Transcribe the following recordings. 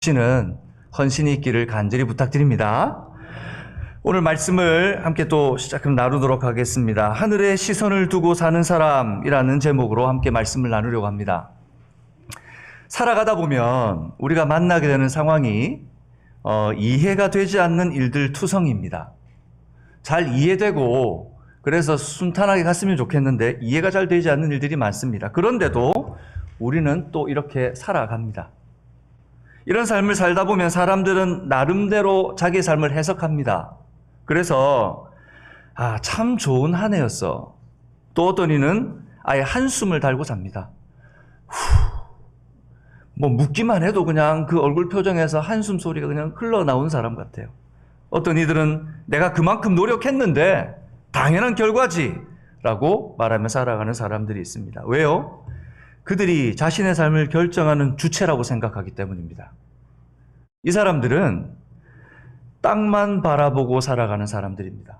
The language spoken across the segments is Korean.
주시는 헌신이 있기를 간절히 부탁드립니다. 오늘 말씀을 함께 또 나누도록 하겠습니다. 하늘에 시선을 두고 사는 사람이라는 제목으로 함께 말씀을 나누려고 합니다. 살아가다 보면 우리가 만나게 되는 상황이 이해가 되지 않는 일들 투성입니다. 잘 이해되고 그래서 순탄하게 갔으면 좋겠는데 이해가 잘 되지 않는 일들이 많습니다. 그런데도 우리는 또 이렇게 살아갑니다. 이런 삶을 살다 보면 사람들은 나름대로 자기의 삶을 해석합니다. 그래서 참 좋은 한 해였어. 또 어떤 이는 아예 한숨을 달고 삽니다. 뭐 묻기만 해도 그냥 그 얼굴 표정에서 한숨 소리가 그냥 흘러나온 사람 같아요. 어떤 이들은 내가 그만큼 노력했는데 당연한 결과지 라고 말하며 살아가는 사람들이 있습니다. 왜요? 그들이 자신의 삶을 결정하는 주체라고 생각하기 때문입니다. 이 사람들은 땅만 바라보고 살아가는 사람들입니다.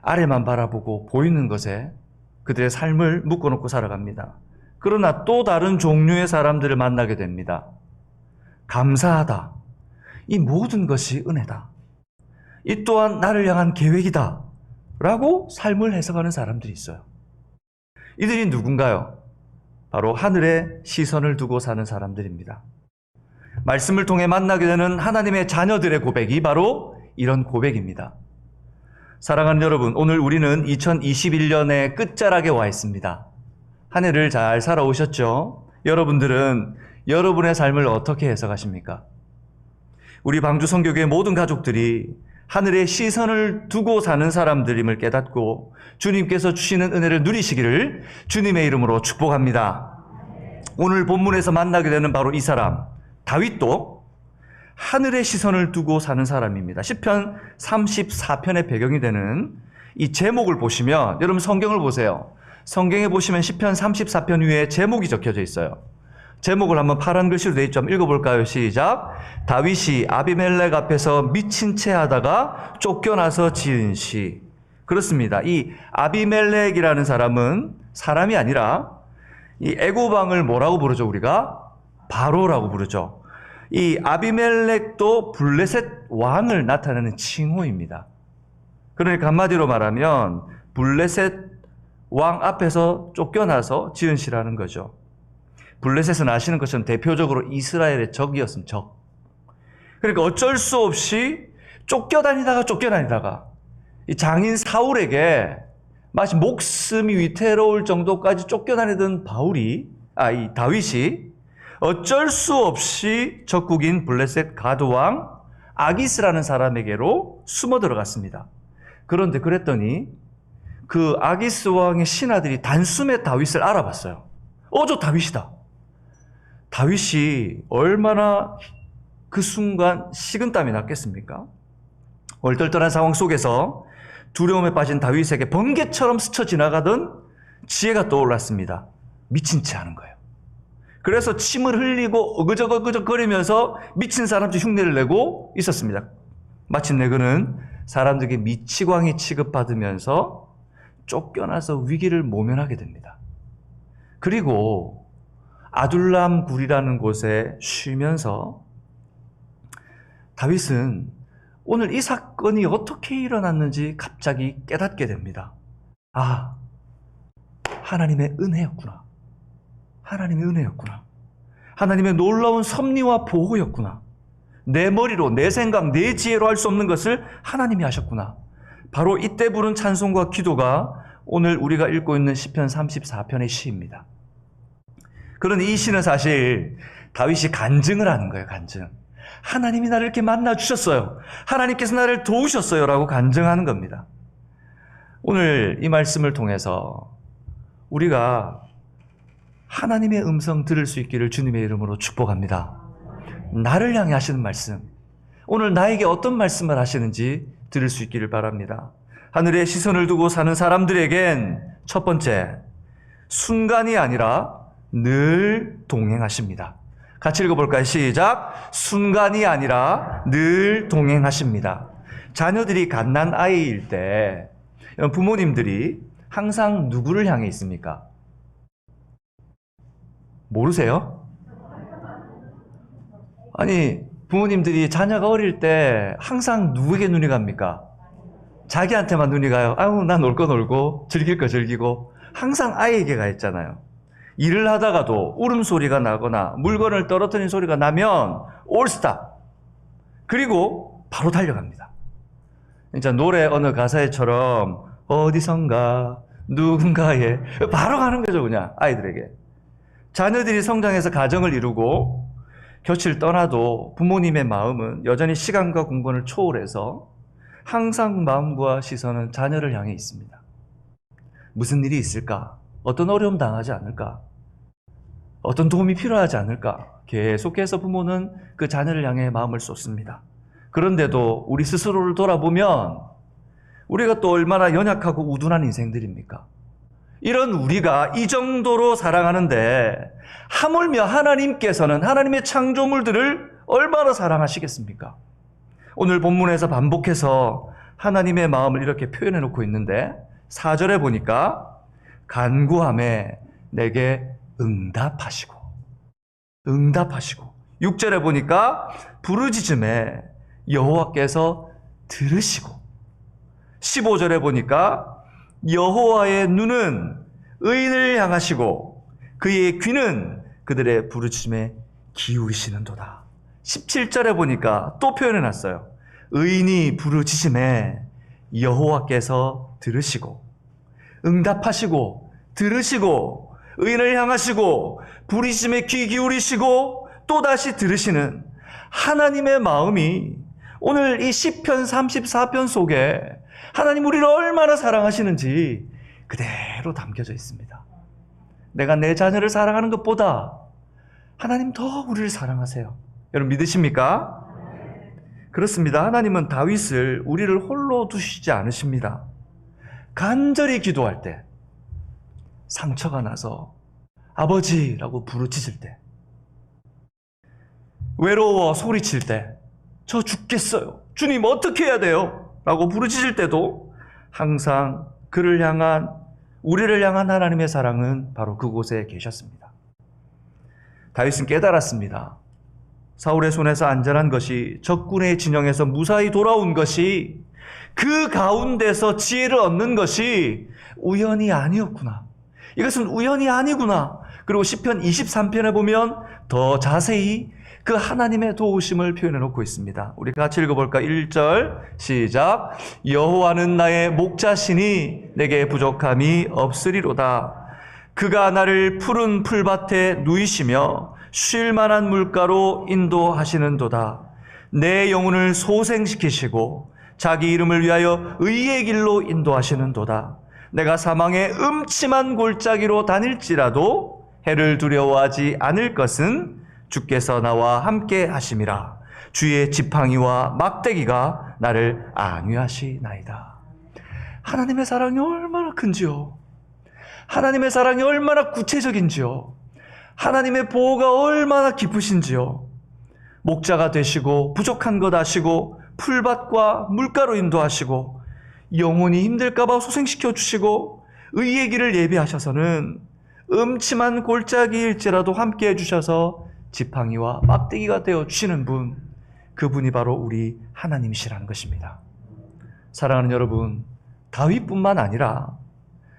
아래만 바라보고 보이는 것에 그들의 삶을 묶어놓고 살아갑니다. 그러나 또 다른 종류의 사람들을 만나게 됩니다. 감사하다. 이 모든 것이 은혜다. 이 또한 나를 향한 계획이다. 라고 삶을 해석하는 사람들이 있어요. 이들이 누군가요? 바로 하늘에 시선을 두고 사는 사람들입니다. 말씀을 통해 만나게 되는 하나님의 자녀들의 고백이 바로 이런 고백입니다. 사랑하는 여러분, 오늘 우리는 2021년의 끝자락에 와 있습니다. 한 해를 잘 살아오셨죠? 여러분들은 여러분의 삶을 어떻게 해석하십니까? 우리 방주 선교교회 모든 가족들이 하늘에 시선을 두고 사는 사람들임을 깨닫고 주님께서 주시는 은혜를 누리시기를 주님의 이름으로 축복합니다. 오늘 본문에서 만나게 되는 바로 이 사람, 다윗도 하늘에 시선을 두고 사는 사람입니다. 시편 34편의 배경이 되는 이 제목을 보시면, 여러분 성경을 보세요. 성경에 보시면 시편 34편 위에 제목이 적혀져 있어요. 제목을 한번 파란 글씨로 되어 있죠. 한번 읽어볼까요? 시작. 다윗이 아비멜렉 앞에서 미친 채 하다가 쫓겨나서 지은 시. 그렇습니다. 이 아비멜렉이라는 사람은 사람이 아니라 이 애굽 왕을 뭐라고 부르죠? 우리가 바로라고 부르죠. 이 아비멜렉도 블레셋 왕을 나타내는 칭호입니다. 그러니까 한마디로 말하면 블레셋 왕 앞에서 쫓겨나서 지은 시라는 거죠. 블레셋은 아시는 것처럼 대표적으로 이스라엘의 적이었습니다. 적. 그러니까 어쩔 수 없이 쫓겨다니다가 이 장인 사울에게 마치 목숨이 위태로울 정도까지 쫓겨다니던 이 다윗이 어쩔 수 없이 적국인 블레셋 가드왕 아기스라는 사람에게로 숨어 들어갔습니다. 그런데 그랬더니 그 아기스 왕의 신하들이 단숨에 다윗을 알아봤어요. 저 다윗이다. 다윗이 얼마나 그 순간 식은땀이 났겠습니까? 얼떨떨한 상황 속에서 두려움에 빠진 다윗에게 번개처럼 스쳐 지나가던 지혜가 떠올랐습니다. 미친 채 하는 거예요. 그래서 침을 흘리고 어그적거리면서 미친 사람처럼 흉내를 내고 있었습니다. 마침내 그는 사람들에게 미치광이 취급받으면서 쫓겨나서 위기를 모면하게 됩니다. 그리고 아둘람 굴이라는 곳에 쉬면서 다윗은 오늘 이 사건이 어떻게 일어났는지 갑자기 깨닫게 됩니다. 하나님의 은혜였구나. 하나님의 은혜였구나. 하나님의 놀라운 섭리와 보호였구나. 내 머리로, 내 생각, 내 지혜로 할 수 없는 것을 하나님이 하셨구나. 바로 이때 부른 찬송과 기도가 오늘 우리가 읽고 있는 시편 34편의 시입니다. 그런데 이 시는 사실 다윗이 간증을 하는 거예요. 간증. 하나님이 나를 이렇게 만나주셨어요. 하나님께서 나를 도우셨어요. 라고 간증하는 겁니다. 오늘 이 말씀을 통해서 우리가 하나님의 음성 들을 수 있기를 주님의 이름으로 축복합니다. 나를 향해 하시는 말씀, 오늘 나에게 어떤 말씀을 하시는지 들을 수 있기를 바랍니다. 하늘에 시선을 두고 사는 사람들에겐 첫 번째, 순간이 아니라 늘 동행하십니다. 같이 읽어볼까요? 시작. 순간이 아니라 늘 동행하십니다. 자녀들이 갓난아이일 때 부모님들이 항상 누구를 향해 있습니까? 모르세요? 아니, 부모님들이 자녀가 어릴 때 항상 누구에게 눈이 갑니까? 자기한테만 눈이 가요. 아유, 나 놀 거 놀고, 즐길 거 즐기고. 항상 아이에게 가 있잖아요. 일을 하다가도 울음소리가 나거나 물건을 떨어뜨리는 소리가 나면 올스탑. 그리고 바로 달려갑니다. 진짜 노래 어느 가사에처럼 어디선가 누군가에 바로 가는 거죠, 그냥 아이들에게. 자녀들이 성장해서 가정을 이루고 곁을 떠나도 부모님의 마음은 여전히 시간과 공간을 초월해서 항상 마음과 시선은 자녀를 향해 있습니다. 무슨 일이 있을까? 어떤 어려움 당하지 않을까? 어떤 도움이 필요하지 않을까? 계속해서 부모는 그 자녀를 향해 마음을 쏟습니다. 그런데도 우리 스스로를 돌아보면 우리가 또 얼마나 연약하고 우둔한 인생들입니까? 이런 우리가 이 정도로 사랑하는데 하물며 하나님께서는 하나님의 창조물들을 얼마나 사랑하시겠습니까? 오늘 본문에서 반복해서 하나님의 마음을 이렇게 표현해 놓고 있는데 4절에 보니까 간구함에 내게 응답하시고 6절에 보니까 부르짖음에 여호와께서 들으시고 15절에 보니까 여호와의 눈은 의인을 향하시고 그의 귀는 그들의 부르짖음에 기울이시는도다. 17절에 보니까 또 표현해놨어요. 의인이 부르짖음에 여호와께서 들으시고 응답하시고 들으시고 의인을 향하시고 부르짖음에 귀 기울이시고 또다시 들으시는 하나님의 마음이 오늘 이 시편 34편 속에 하나님 우리를 얼마나 사랑하시는지 그대로 담겨져 있습니다. 내가 내 자녀를 사랑하는 것보다 하나님 더 우리를 사랑하세요. 여러분 믿으십니까? 그렇습니다. 하나님은 다윗을 우리를 홀로 두시지 않으십니다. 간절히 기도할 때, 상처가 나서 아버지라고 부르짖을 때, 외로워 소리칠 때, 저 죽겠어요. 주님 어떻게 해야 돼요? 라고 부르짖을 때도 항상 우리를 향한 하나님의 사랑은 바로 그곳에 계셨습니다. 다윗은 깨달았습니다. 사울의 손에서 안전한 것이, 적군의 진영에서 무사히 돌아온 것이, 그 가운데서 지혜를 얻는 것이 우연이 아니었구나. 이것은 우연이 아니구나. 그리고 시편 23편에 보면 더 자세히 그 하나님의 도우심을 표현해 놓고 있습니다. 우리 같이 읽어볼까? 1절 시작. 여호와는 나의 목자시니 내게 부족함이 없으리로다. 그가 나를 푸른 풀밭에 누이시며 쉴 만한 물가로 인도하시는도다. 내 영혼을 소생시키시고 자기 이름을 위하여 의의 길로 인도하시는도다. 내가 사망의 음침한 골짜기로 다닐지라도 해를 두려워하지 않을 것은 주께서 나와 함께 하심이라. 주의 지팡이와 막대기가 나를 안위하시나이다. 하나님의 사랑이 얼마나 큰지요. 하나님의 사랑이 얼마나 구체적인지요. 하나님의 보호가 얼마나 깊으신지요. 목자가 되시고 부족한 것 아시고 풀밭과 물가로 인도하시고 영혼이 힘들까 봐 소생시켜 주시고 의의 길을 예비하셔서는 음침한 골짜기일지라도 함께 해주셔서 지팡이와 막대기가 되어주시는 분, 그분이 바로 우리 하나님이시라는 것입니다. 사랑하는 여러분, 다윗뿐만 아니라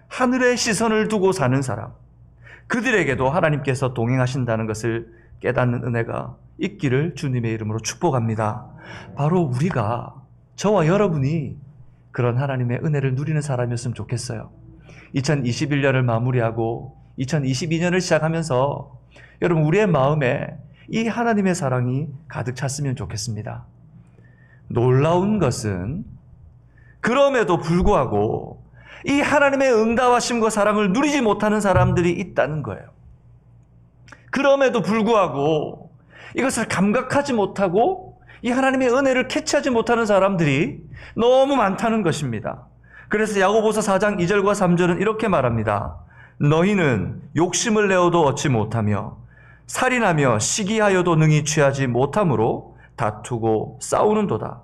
하늘의 시선을 두고 사는 사람, 그들에게도 하나님께서 동행하신다는 것을 깨닫는 은혜가 있기를 주님의 이름으로 축복합니다. 바로 우리가, 저와 여러분이 그런 하나님의 은혜를 누리는 사람이었으면 좋겠어요. 2021년을 마무리하고 2022년을 시작하면서 여러분 우리의 마음에 이 하나님의 사랑이 가득 찼으면 좋겠습니다. 놀라운 것은 그럼에도 불구하고 이 하나님의 응답하심과 사랑을 누리지 못하는 사람들이 있다는 거예요. 그럼에도 불구하고 이것을 감각하지 못하고 이 하나님의 은혜를 캐치하지 못하는 사람들이 너무 많다는 것입니다. 그래서 야고보서 4장 2절과 3절은 이렇게 말합니다. 너희는 욕심을 내어도 얻지 못하며 살인하며 시기하여도 능히 취하지 못함으로 다투고 싸우는도다.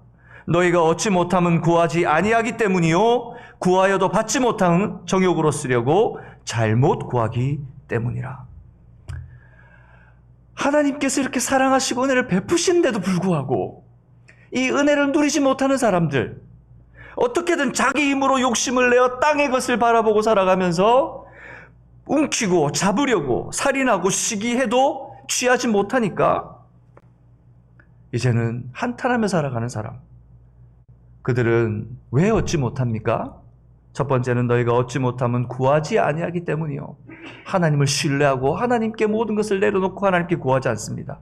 너희가 얻지 못함은 구하지 아니하기 때문이요 구하여도 받지 못함은 정욕으로 쓰려고 잘못 구하기 때문이라. 하나님께서 이렇게 사랑하시고 은혜를 베푸시는데도 불구하고 이 은혜를 누리지 못하는 사람들, 어떻게든 자기 힘으로 욕심을 내어 땅의 것을 바라보고 살아가면서 움키고 잡으려고 살인하고 시기해도 취하지 못하니까 이제는 한탄하며 살아가는 사람, 그들은 왜 얻지 못합니까? 첫 번째는 너희가 얻지 못하면 구하지 아니하기 때문이요. 하나님을 신뢰하고 하나님께 모든 것을 내려놓고 하나님께 구하지 않습니다.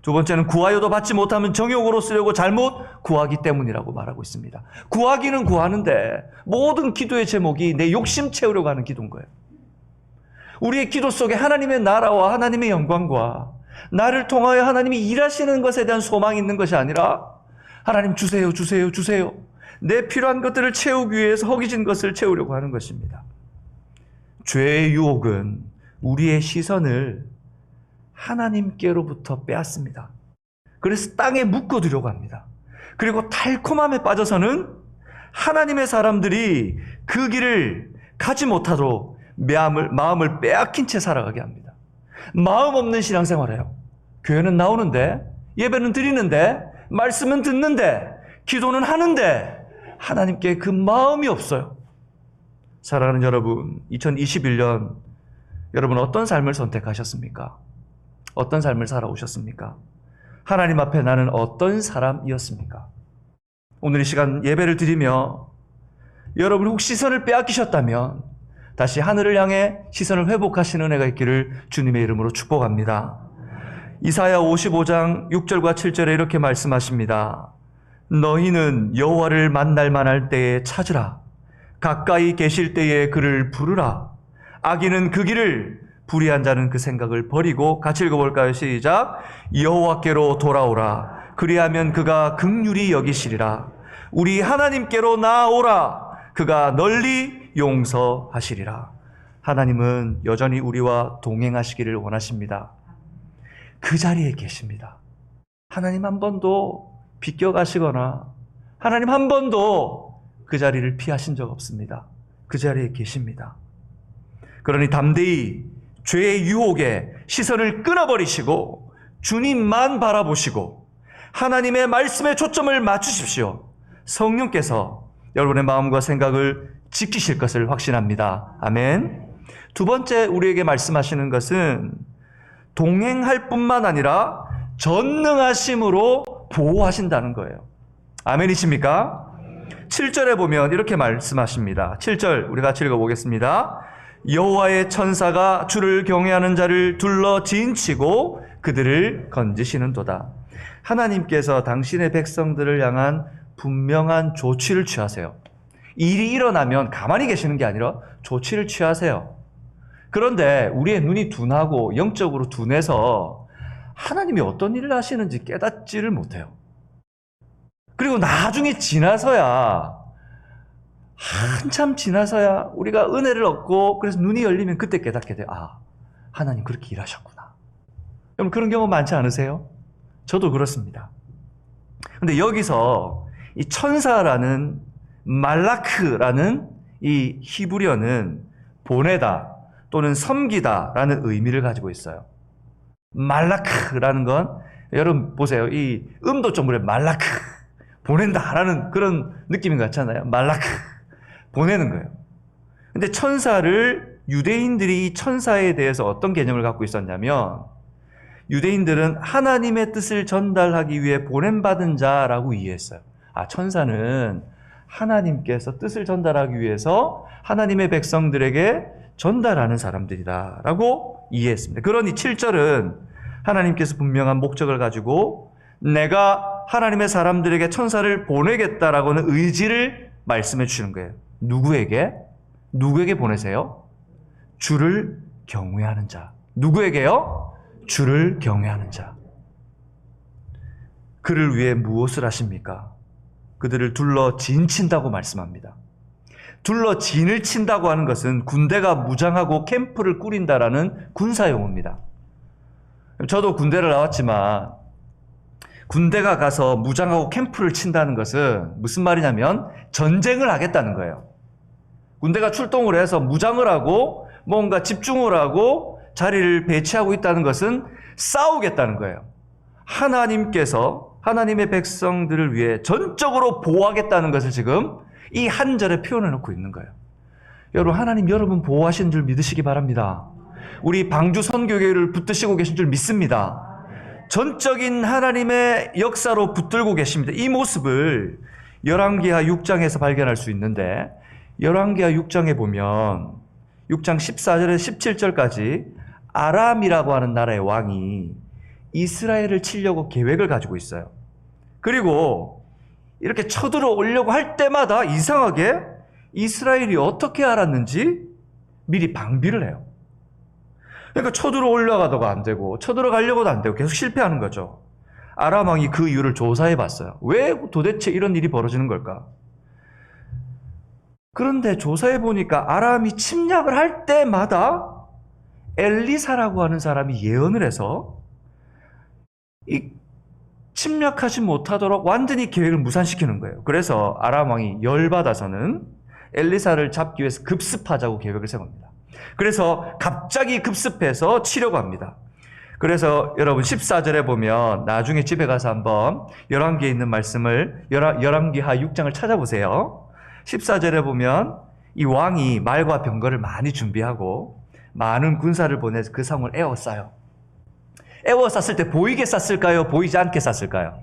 두 번째는 구하여도 받지 못하면 정욕으로 쓰려고 잘못 구하기 때문이라고 말하고 있습니다. 구하기는 구하는데 모든 기도의 제목이 내 욕심 채우려고 하는 기도인 거예요. 우리의 기도 속에 하나님의 나라와 하나님의 영광과 나를 통하여 하나님이 일하시는 것에 대한 소망이 있는 것이 아니라 하나님 주세요, 주세요, 주세요. 내 필요한 것들을 채우기 위해서 허기진 것을 채우려고 하는 것입니다. 죄의 유혹은 우리의 시선을 하나님께로부터 빼앗습니다. 그래서 땅에 묶어두려고 합니다. 그리고 달콤함에 빠져서는 하나님의 사람들이 그 길을 가지 못하도록 마음을 빼앗긴 채 살아가게 합니다. 마음 없는 신앙생활을 해요. 교회는 나오는데, 예배는 드리는데, 말씀은 듣는데, 기도는 하는데 하나님께 그 마음이 없어요. 사랑하는 여러분, 2021년 여러분 어떤 삶을 선택하셨습니까? 어떤 삶을 살아오셨습니까? 하나님 앞에 나는 어떤 사람이었습니까? 오늘 이 시간 예배를 드리며 여러분 혹시 시선을 빼앗기셨다면 다시 하늘을 향해 시선을 회복하시는 은혜가 있기를 주님의 이름으로 축복합니다. 이사야 55장 6절과 7절에 이렇게 말씀하십니다. 너희는 여호와를 만날 만할 때에 찾으라. 가까이 계실 때에 그를 부르라. 악인은 그 길을, 불의한 자는 그 생각을 버리고, 같이 읽어볼까요? 시작. 여호와께로 돌아오라. 그리하면 그가 긍휼히 여기시리라. 우리 하나님께로 나아오라. 그가 널리 용서하시리라. 하나님은 여전히 우리와 동행하시기를 원하십니다. 그 자리에 계십니다. 하나님 한 번도 비껴가시거나 하나님 한 번도 그 자리를 피하신 적 없습니다. 그 자리에 계십니다. 그러니 담대히 죄의 유혹에 시선을 끊어버리시고 주님만 바라보시고 하나님의 말씀에 초점을 맞추십시오. 성령께서 여러분의 마음과 생각을 지키실 것을 확신합니다. 아멘. 두 번째 우리에게 말씀하시는 것은 동행할 뿐만 아니라 전능하심으로 보호하신다는 거예요. 아멘이십니까? 7절에 보면 이렇게 말씀하십니다. 7절 우리 같이 읽어보겠습니다. 여호와의 천사가 주를 경외하는 자를 둘러 진치고 그들을 건지시는도다. 하나님께서 당신의 백성들을 향한 분명한 조치를 취하세요. 일이 일어나면 가만히 계시는 게 아니라 조치를 취하세요. 그런데 우리의 눈이 둔하고 영적으로 둔해서 하나님이 어떤 일을 하시는지 깨닫지를 못해요. 그리고 나중에 지나서야, 한참 지나서야 우리가 은혜를 얻고 그래서 눈이 열리면 그때 깨닫게 돼요. 아, 하나님 그렇게 일하셨구나. 여러분 그런 경우 많지 않으세요? 저도 그렇습니다. 근데 여기서 이 천사라는 말라크라는 이 히브리어는 보내다 또는 섬기다라는 의미를 가지고 있어요. 말라크라는 건 여러분 보세요. 이 음도 좀 그래. 말라크 보낸다라는 그런 느낌인 것 같잖아요. 말라크 보내는 거예요. 근데 천사를 유대인들이 이 천사에 대해서 어떤 개념을 갖고 있었냐면 유대인들은 하나님의 뜻을 전달하기 위해 보냄받은 자라고 이해했어요. 아, 천사는 하나님께서 뜻을 전달하기 위해서 하나님의 백성들에게 전달하는 사람들이다 라고 이해했습니다. 그러니 7절은 하나님께서 분명한 목적을 가지고 내가 하나님의 사람들에게 천사를 보내겠다라고는 의지를 말씀해 주시는 거예요. 누구에게? 누구에게 보내세요? 주를 경외하는 자. 누구에게요? 주를 경외하는 자. 그를 위해 무엇을 하십니까? 그들을 둘러 진친다고 말씀합니다. 둘러 진을 친다고 하는 것은 군대가 무장하고 캠프를 꾸린다라는 군사용어입니다. 저도 군대를 나왔지만 군대가 가서 무장하고 캠프를 친다는 것은 무슨 말이냐면 전쟁을 하겠다는 거예요. 군대가 출동을 해서 무장을 하고 뭔가 집중을 하고 자리를 배치하고 있다는 것은 싸우겠다는 거예요. 하나님께서 하나님의 백성들을 위해 전적으로 보호하겠다는 것을 지금 이 한 절에 표현해 놓고 있는 거예요. 여러분, 하나님 여러분 보호하시는 줄 믿으시기 바랍니다. 우리 방주 선교회를 붙드시고 계신 줄 믿습니다. 전적인 하나님의 역사로 붙들고 계십니다. 이 모습을 열왕기하 6장에서 발견할 수 있는데, 열왕기하 6장에 보면 6장 14절에서 17절까지 아람이라고 하는 나라의 왕이 이스라엘을 치려고 계획을 가지고 있어요. 그리고 이렇게 쳐들어오려고 할 때마다 이상하게 이스라엘이 어떻게 알았는지 미리 방비를 해요. 그러니까 쳐들어오려가다가 안 되고 쳐들어가려고도 안 되고 계속 실패하는 거죠. 아람 왕이 그 이유를 조사해 봤어요. 왜 도대체 이런 일이 벌어지는 걸까? 그런데 조사해 보니까 아람이 침략을 할 때마다 엘리사라고 하는 사람이 예언을 해서 이 침략하지 못하도록 완전히 계획을 무산시키는 거예요. 그래서 아람 왕이 열받아서는 엘리사를 잡기 위해서 급습하자고 계획을 세웁니다. 그래서 갑자기 급습해서 치려고 합니다. 그래서 여러분 14절에 보면 나중에 집에 가서 한번 열왕기에 있는 말씀을 열왕기하 6장을 찾아보세요. 14절에 보면 이 왕이 말과 병거를 많이 준비하고 많은 군사를 보내서 그 성을 에워싸요. 에워쌌을 때 보이게 쌌을까요? 보이지 않게 쌌을까요?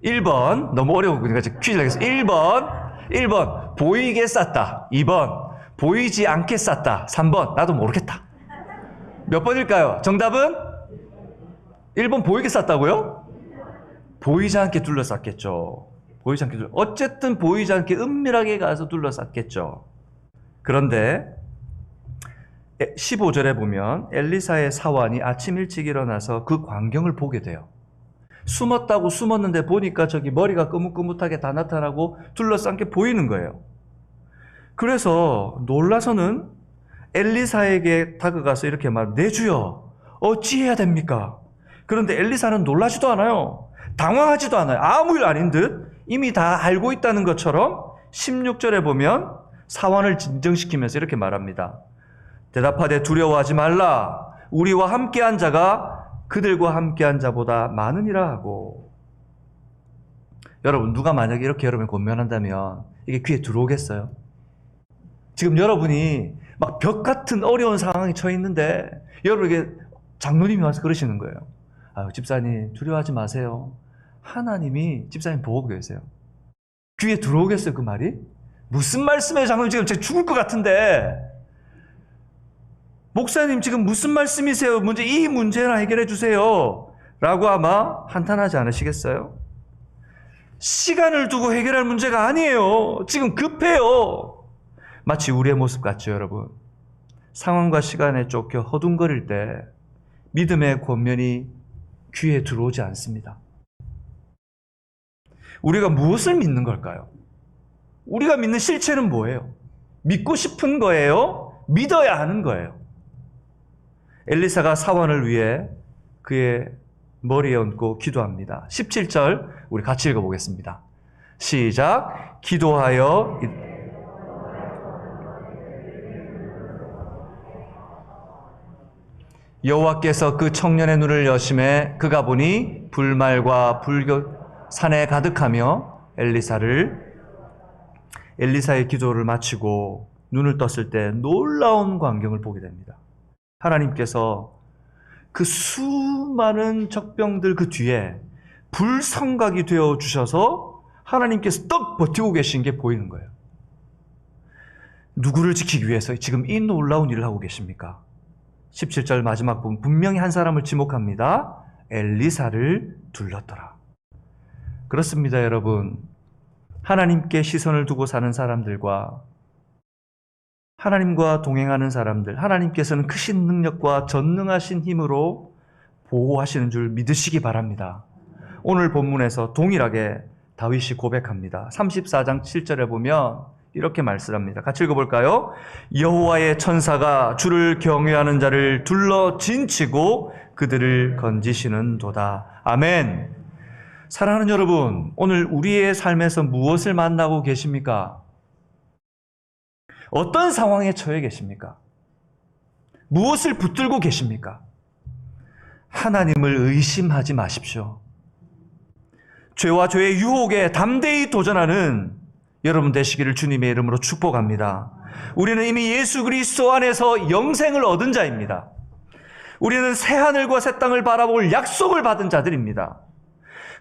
1번, 너무 어려워 보니까 퀴즈를 하겠습니다. 1번 보이게 쌌다. 2번 보이지 않게 쌌다. 3번 나도 모르겠다. 몇 번일까요? 정답은 1번 보이게 쌌다고요? 보이지 않게 둘러쌌겠죠. 보이지 않게 어쨌든 보이지 않게 은밀하게 가서 둘러쌌겠죠. 그런데 15절에 보면 엘리사의 사환이 아침 일찍 일어나서 그 광경을 보게 돼요. 숨었다고 숨었는데 보니까 저기 머리가 끄뭇끄뭇하게 다 나타나고 둘러싼 게 보이는 거예요. 그래서 놀라서는 엘리사에게 다가가서 이렇게 말해요. 내 주여, 어찌해야 됩니까? 그런데 엘리사는 놀라지도 않아요. 당황하지도 않아요. 아무 일 아닌 듯 이미 다 알고 있다는 것처럼 16절에 보면 사환을 진정시키면서 이렇게 말합니다. 대답하되 두려워하지 말라. 우리와 함께한 자가 그들과 함께한 자보다 많으니라 하고. 여러분, 누가 만약에 이렇게 여러분을 권면한다면 이게 귀에 들어오겠어요? 지금 여러분이 막 벽 같은 어려운 상황에 처해 있는데 여러분에게 장로님이 와서 그러시는 거예요. 아유, 집사님 두려워하지 마세요. 하나님이 집사님 보고 계세요. 귀에 들어오겠어요, 그 말이? 무슨 말씀이에요, 장로님? 지금 제가 죽을 것 같은데. 목사님 지금 무슨 말씀이세요? 이 문제나 해결해 주세요. 라고 아마 한탄하지 않으시겠어요? 시간을 두고 해결할 문제가 아니에요. 지금 급해요. 마치 우리의 모습 같죠, 여러분? 상황과 시간에 쫓겨 허둥거릴 때 믿음의 권면이 귀에 들어오지 않습니다. 우리가 무엇을 믿는 걸까요? 우리가 믿는 실체는 뭐예요? 믿고 싶은 거예요? 믿어야 하는 거예요? 엘리사가 사환을 위해 그의 머리에 얹고 기도합니다. 17절 우리 같이 읽어보겠습니다. 시작. 기도하여 여호와께서 그 청년의 눈을 여심해 그가 보니 불말과 불교 산에 가득하며 엘리사의 기도를 마치고 눈을 떴을 때 놀라운 광경을 보게 됩니다. 하나님께서 그 수많은 적병들 그 뒤에 불성각이 되어 주셔서 하나님께서 떡 버티고 계신 게 보이는 거예요. 누구를 지키기 위해서 지금 이 놀라운 일을 하고 계십니까? 17절 마지막 부분 분명히 한 사람을 지목합니다. 엘리사를 둘렀더라. 그렇습니다, 여러분. 하나님께 시선을 두고 사는 사람들과 하나님과 동행하는 사람들, 하나님께서는 크신 능력과 전능하신 힘으로 보호하시는 줄 믿으시기 바랍니다. 오늘 본문에서 동일하게 다윗이 고백합니다. 34장 7절에 보면 이렇게 말씀합니다. 같이 읽어볼까요? 여호와의 천사가 주를 경외하는 자를 둘러 진치고 그들을 건지시는도다. 아멘. 사랑하는 여러분, 오늘 우리의 삶에서 무엇을 만나고 계십니까? 어떤 상황에 처해 계십니까? 무엇을 붙들고 계십니까? 하나님을 의심하지 마십시오. 죄와 죄의 유혹에 담대히 도전하는 여러분 되시기를 주님의 이름으로 축복합니다. 우리는 이미 예수 그리스도 안에서 영생을 얻은 자입니다. 우리는 새하늘과 새 땅을 바라볼 약속을 받은 자들입니다.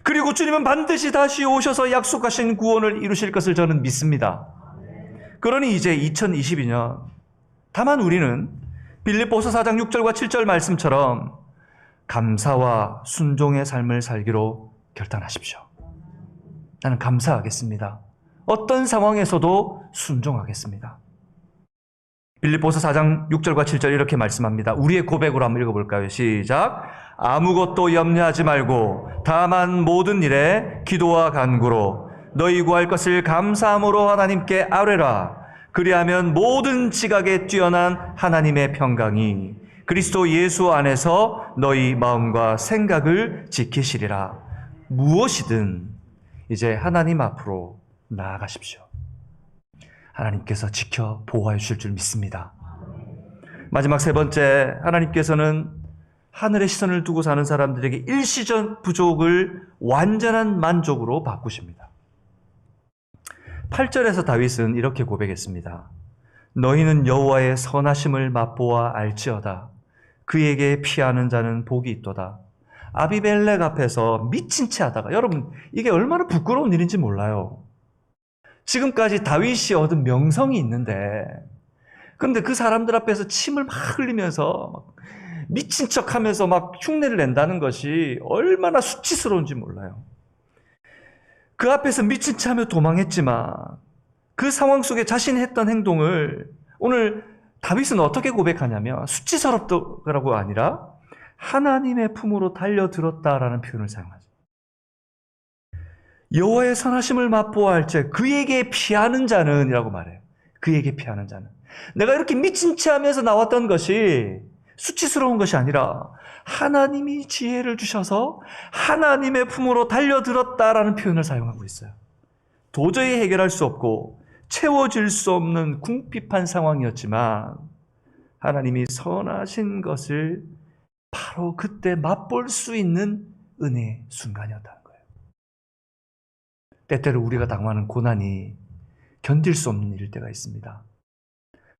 그리고 주님은 반드시 다시 오셔서 약속하신 구원을 이루실 것을 저는 믿습니다. 그러니 이제 2022년 다만 우리는 빌립보서 4장 6절과 7절 말씀처럼 감사와 순종의 삶을 살기로 결단하십시오. 나는 감사하겠습니다. 어떤 상황에서도 순종하겠습니다. 빌립보서 4장 6절과 7절 이렇게 말씀합니다. 우리의 고백으로 한번 읽어볼까요? 시작. 아무것도 염려하지 말고 다만 모든 일에 기도와 간구로 너희 구할 것을 감사함으로 하나님께 아뢰라. 그리하면 모든 지각에 뛰어난 하나님의 평강이 그리스도 예수 안에서 너희 마음과 생각을 지키시리라. 무엇이든 이제 하나님 앞으로 나아가십시오. 하나님께서 지켜 보호해 주실 줄 믿습니다. 마지막 세 번째, 하나님께서는 하늘의 시선을 두고 사는 사람들에게 일시적 부족을 완전한 만족으로 바꾸십니다. 8절에서 다윗은 이렇게 고백했습니다. 너희는 여호와의 선하심을 맛보아 알지어다. 그에게 피하는 자는 복이 있도다. 아비멜렉 앞에서 미친 채 하다가, 여러분 이게 얼마나 부끄러운 일인지 몰라요. 지금까지 다윗이 얻은 명성이 있는데, 그런데 그 사람들 앞에서 침을 막 흘리면서 미친 척하면서 막 흉내를 낸다는 것이 얼마나 수치스러운지 몰라요. 그 앞에서 미친 척 하며 도망했지만 그 상황 속에 자신이 했던 행동을 오늘 다윗은 어떻게 고백하냐면 수치스럽다고 아니라 하나님의 품으로 달려들었다라는 표현을 사용하죠. 여호와의 선하심을 맛보아 알지 그에게 피하는 자는 이라고 말해요. 그에게 피하는 자는. 내가 이렇게 미친 채 하면서 나왔던 것이 수치스러운 것이 아니라 하나님이 지혜를 주셔서 하나님의 품으로 달려들었다라는 표현을 사용하고 있어요. 도저히 해결할 수 없고 채워질 수 없는 궁핍한 상황이었지만 하나님이 선하신 것을 바로 그때 맛볼 수 있는 은혜의 순간이었다는 거예요. 때때로 우리가 당하는 고난이 견딜 수 없는 일일 때가 있습니다.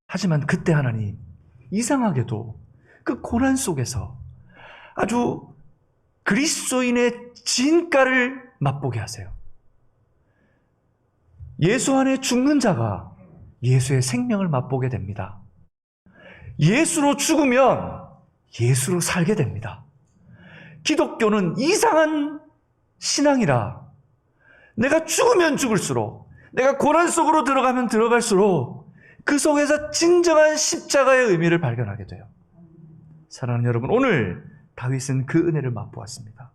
하지만 그때 하나님 이상하게도 그 고난 속에서 아주 그리스도인의 진가를 맛보게 하세요. 예수 안에 죽는 자가 예수의 생명을 맛보게 됩니다. 예수로 죽으면 예수로 살게 됩니다. 기독교는 이상한 신앙이라 내가 죽으면 죽을수록, 내가 고난 속으로 들어가면 들어갈수록 그 속에서 진정한 십자가의 의미를 발견하게 돼요. 사랑하는 여러분, 오늘 다윗은 그 은혜를 맛보았습니다.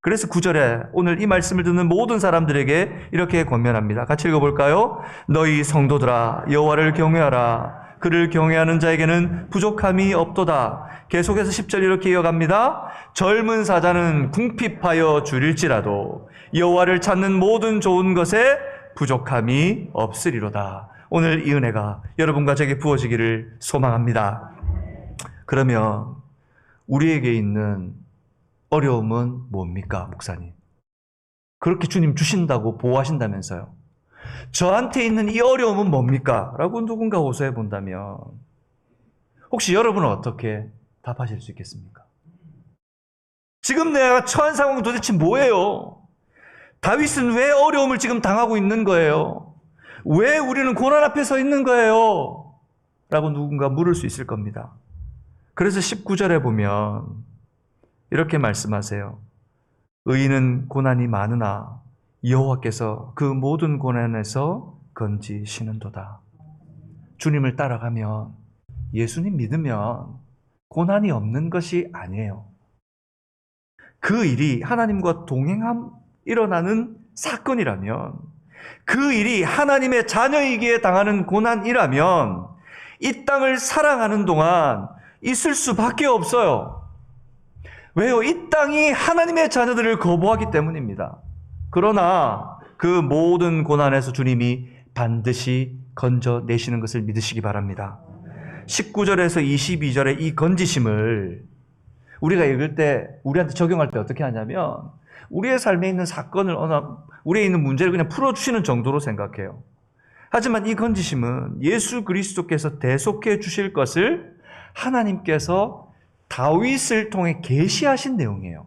그래서 9절에 오늘 이 말씀을 듣는 모든 사람들에게 이렇게 권면합니다. 같이 읽어볼까요? 너희 성도들아 여호와를 경외하라. 그를 경외하는 자에게는 부족함이 없도다. 계속해서 10절 이렇게 이어갑니다. 젊은 사자는 궁핍하여 줄일지라도 여호와를 찾는 모든 좋은 것에 부족함이 없으리로다. 오늘 이 은혜가 여러분과 제게 부어지기를 소망합니다. 그러면 우리에게 있는 어려움은 뭡니까, 목사님? 그렇게 주님 주신다고 보호하신다면서요. 저한테 있는 이 어려움은 뭡니까? 라고 누군가 호소해 본다면 혹시 여러분은 어떻게 답하실 수 있겠습니까? 지금 내가 처한 상황은 도대체 뭐예요? 다윗은 왜 어려움을 지금 당하고 있는 거예요? 왜 우리는 고난 앞에 서 있는 거예요? 라고 누군가 물을 수 있을 겁니다. 그래서 19절에 보면 이렇게 말씀하세요. 의인은 고난이 많으나 여호와께서 그 모든 고난에서 건지시는도다. 주님을 따라가면, 예수님 믿으면 고난이 없는 것이 아니에요. 그 일이 하나님과 동행함 일어나는 사건이라면, 그 일이 하나님의 자녀이기에 당하는 고난이라면 이 땅을 사랑하는 동안 있을 수밖에 없어요. 왜요? 이 땅이 하나님의 자녀들을 거부하기 때문입니다. 그러나 그 모든 고난에서 주님이 반드시 건져내시는 것을 믿으시기 바랍니다. 19절에서 22절의 이 건지심을 우리가 읽을 때, 우리한테 적용할 때 어떻게 하냐면 우리의 삶에 있는 사건을, 우리에 있는 문제를 그냥 풀어주시는 정도로 생각해요. 하지만 이 건지심은 예수 그리스도께서 대속해 주실 것을 하나님께서 다윗을 통해 계시하신 내용이에요.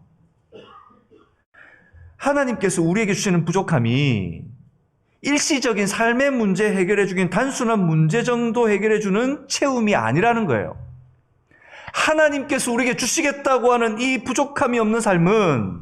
하나님께서 우리에게 주시는 부족함이 일시적인 삶의 문제 해결해 주긴 단순한 문제 정도 해결해 주는 채움이 아니라는 거예요. 하나님께서 우리에게 주시겠다고 하는 이 부족함이 없는 삶은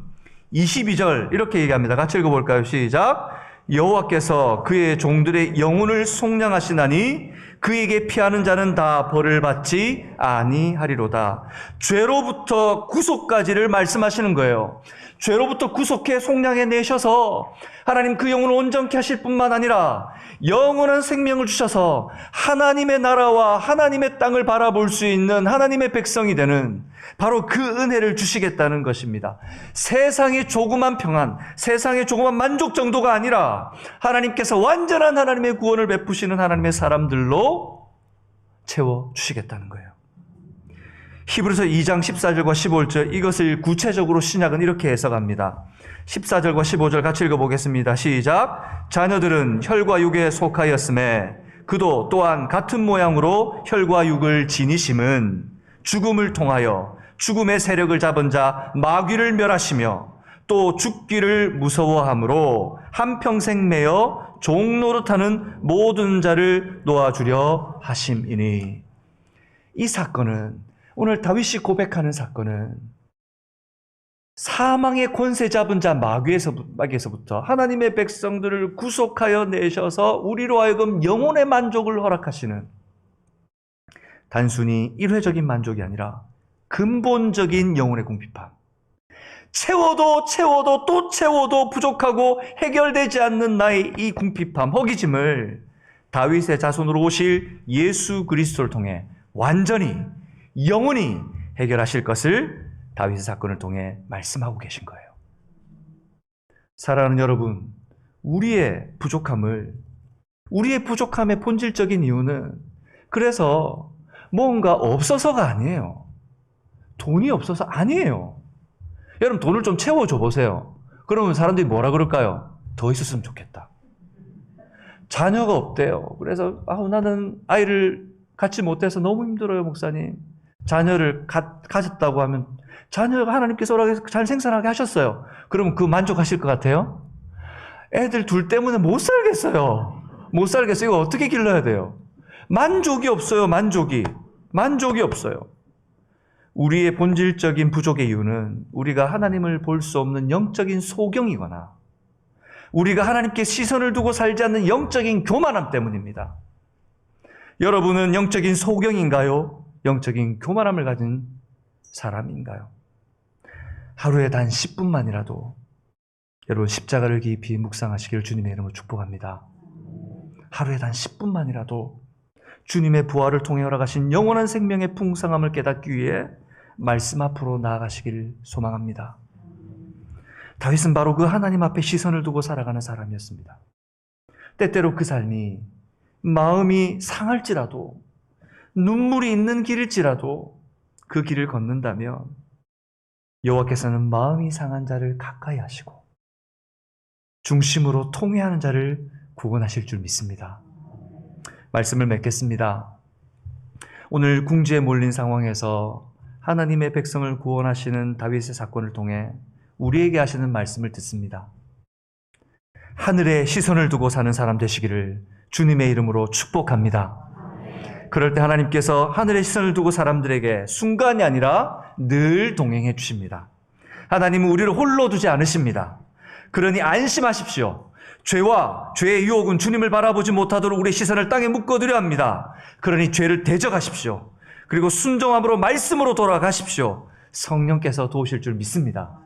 22절 이렇게 얘기합니다. 같이 읽어볼까요? 시작. 여호와께서 그의 종들의 영혼을 속량하시나니 그에게 피하는 자는 다 벌을 받지 아니하리로다. 죄로부터 구속까지를 말씀하시는 거예요. 죄로부터 구속해 속량해 내셔서 하나님 그 영혼을 온전케 하실 뿐만 아니라 영원한 생명을 주셔서 하나님의 나라와 하나님의 땅을 바라볼 수 있는 하나님의 백성이 되는 바로 그 은혜를 주시겠다는 것입니다. 세상의 조그만 평안, 세상의 조그만 만족 정도가 아니라 하나님께서 완전한 하나님의 구원을 베푸시는 하나님의 사람들로 채워주시겠다는 거예요. 히브리서 2장 14절과 15절 이것을 구체적으로 신약은 이렇게 해석합니다. 14절과 15절 같이 읽어보겠습니다. 시작. 자녀들은 혈과 육에 속하였음에 그도 또한 같은 모양으로 혈과 육을 지니심은 죽음을 통하여 죽음의 세력을 잡은 자 마귀를 멸하시며 또 죽기를 무서워함으로 한평생 매여 종노릇하는 모든 자를 놓아주려 하심이니. 이 사건은, 오늘 다윗이 고백하는 사건은 사망의 권세 잡은 자 마귀에서부터 하나님의 백성들을 구속하여 내셔서 우리로 하여금 영혼의 만족을 허락하시는, 단순히 일회적인 만족이 아니라 근본적인 영혼의 궁핍함, 채워도 또 채워도 부족하고 해결되지 않는 나의 이 궁핍함, 허기짐을 다윗의 자손으로 오실 예수 그리스도를 통해 완전히 영원히 해결하실 것을 다윗의 사건을 통해 말씀하고 계신 거예요. 사랑하는 여러분, 우리의 부족함의 본질적인 이유는 그래서 뭔가 없어서가 아니에요. 돈이 없어서 아니에요. 여러분, 돈을 좀 채워줘 보세요. 그러면 사람들이 뭐라 그럴까요? 더 있었으면 좋겠다. 자녀가 없대요. 그래서 나는 아이를 갖지 못해서 너무 힘들어요, 목사님. 자녀를 가졌다고 하면 자녀가 하나님께서 허락해서 잘 생산하게 하셨어요. 그러면 그 만족하실 것 같아요? 애들 둘 때문에 못 살겠어요. 이거 어떻게 길러야 돼요? 만족이 없어요. 만족이 없어요. 우리의 본질적인 부족의 이유는 우리가 하나님을 볼 수 없는 영적인 소경이거나 우리가 하나님께 시선을 두고 살지 않는 영적인 교만함 때문입니다. 여러분은 영적인 소경인가요? 영적인 교만함을 가진 사람인가요? 하루에 단 10분만이라도 여러분 십자가를 깊이 묵상하시길 주님의 이름으로 축복합니다. 하루에 단 10분만이라도 주님의 부활을 통해 허락하신 영원한 생명의 풍성함을 깨닫기 위해 말씀 앞으로 나아가시길 소망합니다. 다윗은 바로 그 하나님 앞에 시선을 두고 살아가는 사람이었습니다. 때때로 그 삶이 마음이 상할지라도 눈물이 있는 길일지라도 그 길을 걷는다면 여호와께서는 마음이 상한 자를 가까이 하시고 중심으로 통회하는 자를 구원하실 줄 믿습니다. 말씀을 맺겠습니다. 오늘 궁지에 몰린 상황에서 하나님의 백성을 구원하시는 다윗의 사건을 통해 우리에게 하시는 말씀을 듣습니다. 하늘에 시선을 두고 사는 사람 되시기를 주님의 이름으로 축복합니다. 그럴 때 하나님께서 하늘에 시선을 두고 사람들에게 순간이 아니라 늘 동행해 주십니다. 하나님은 우리를 홀로 두지 않으십니다. 그러니 안심하십시오. 죄와 죄의 유혹은 주님을 바라보지 못하도록 우리의 시선을 땅에 묶어두려 합니다. 그러니 죄를 대적하십시오. 그리고 순종함으로 말씀으로 돌아가십시오. 성령께서 도우실 줄 믿습니다.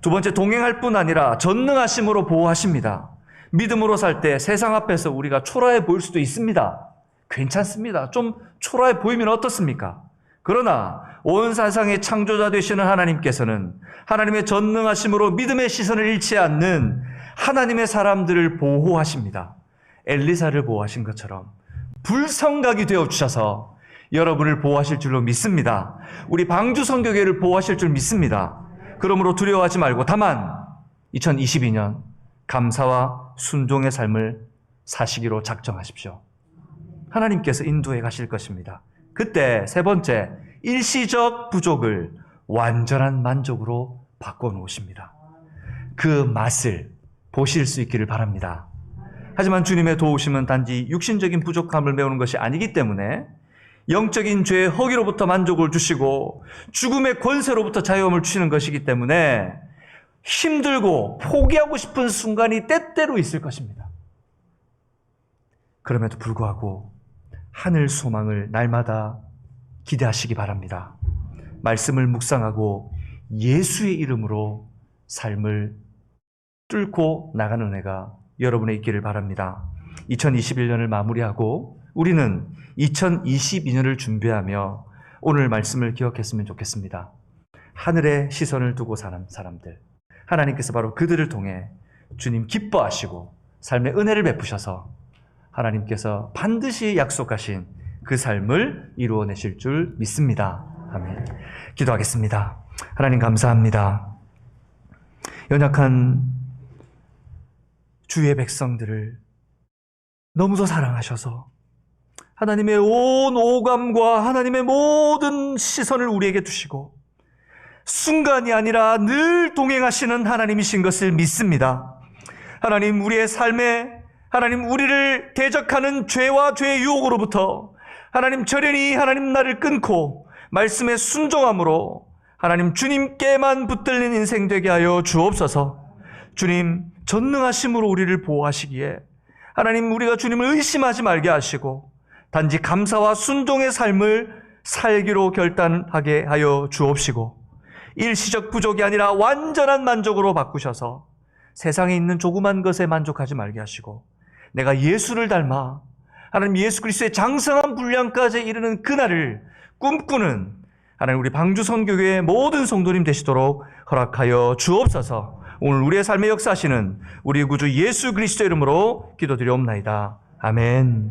두 번째, 동행할 뿐 아니라 전능하심으로 보호하십니다. 믿음으로 살 때 세상 앞에서 우리가 초라해 보일 수도 있습니다. 괜찮습니다. 좀 초라해 보이면 어떻습니까? 그러나 온 세상의 창조자 되시는 하나님께서는 하나님의 전능하심으로 믿음의 시선을 잃지 않는 하나님의 사람들을 보호하십니다. 엘리사를 보호하신 것처럼 불성각이 되어주셔서 여러분을 보호하실 줄로 믿습니다. 우리 방주 선교회를 보호하실 줄 믿습니다. 그러므로 두려워하지 말고 다만 2022년 감사와 순종의 삶을 사시기로 작정하십시오. 하나님께서 인도해 가실 것입니다. 그때 세 번째, 일시적 부족을 완전한 만족으로 바꿔놓으십니다. 그 맛을 보실 수 있기를 바랍니다. 하지만 주님의 도우심은 단지 육신적인 부족함을 메우는 것이 아니기 때문에 영적인 죄의 허기로부터 만족을 주시고 죽음의 권세로부터 자유함을 주시는 것이기 때문에 힘들고 포기하고 싶은 순간이 때때로 있을 것입니다. 그럼에도 불구하고 하늘 소망을 날마다 기대하시기 바랍니다. 말씀을 묵상하고 예수의 이름으로 삶을 뚫고 나가는 은혜가 여러분의 있기를 바랍니다. 2021년을 마무리하고 우리는 2022년을 준비하며 오늘 말씀을 기억했으면 좋겠습니다. 하늘에 시선을 두고 사는 사람들, 하나님께서 바로 그들을 통해 주님 기뻐하시고 삶의 은혜를 베푸셔서 하나님께서 반드시 약속하신 그 삶을 이루어내실 줄 믿습니다. 아멘. 기도하겠습니다. 하나님 감사합니다. 연약한 주의 백성들을 너무도 사랑하셔서 하나님의 온 오감과 하나님의 모든 시선을 우리에게 두시고 순간이 아니라 늘 동행하시는 하나님이신 것을 믿습니다. 하나님, 우리의 삶에 하나님 우리를 대적하는 죄와 죄의 유혹으로부터 하나님 절연히 하나님 나를 끊고 말씀에 순종함으로 하나님 주님께만 붙들린 인생 되게 하여 주옵소서. 주님 전능하심으로 우리를 보호하시기에 하나님 우리가 주님을 의심하지 말게 하시고 단지 감사와 순종의 삶을 살기로 결단하게 하여 주옵시고 일시적 부족이 아니라 완전한 만족으로 바꾸셔서 세상에 있는 조그만 것에 만족하지 말게 하시고 내가 예수를 닮아 하나님 예수 그리스도의 장성한 분량까지 이르는 그날을 꿈꾸는 하나님 우리 방주 선교회의 모든 성도님 되시도록 허락하여 주옵소서. 오늘 우리의 삶에 역사하시는 우리 구주 예수 그리스도 이름으로 기도드리옵나이다. 아멘.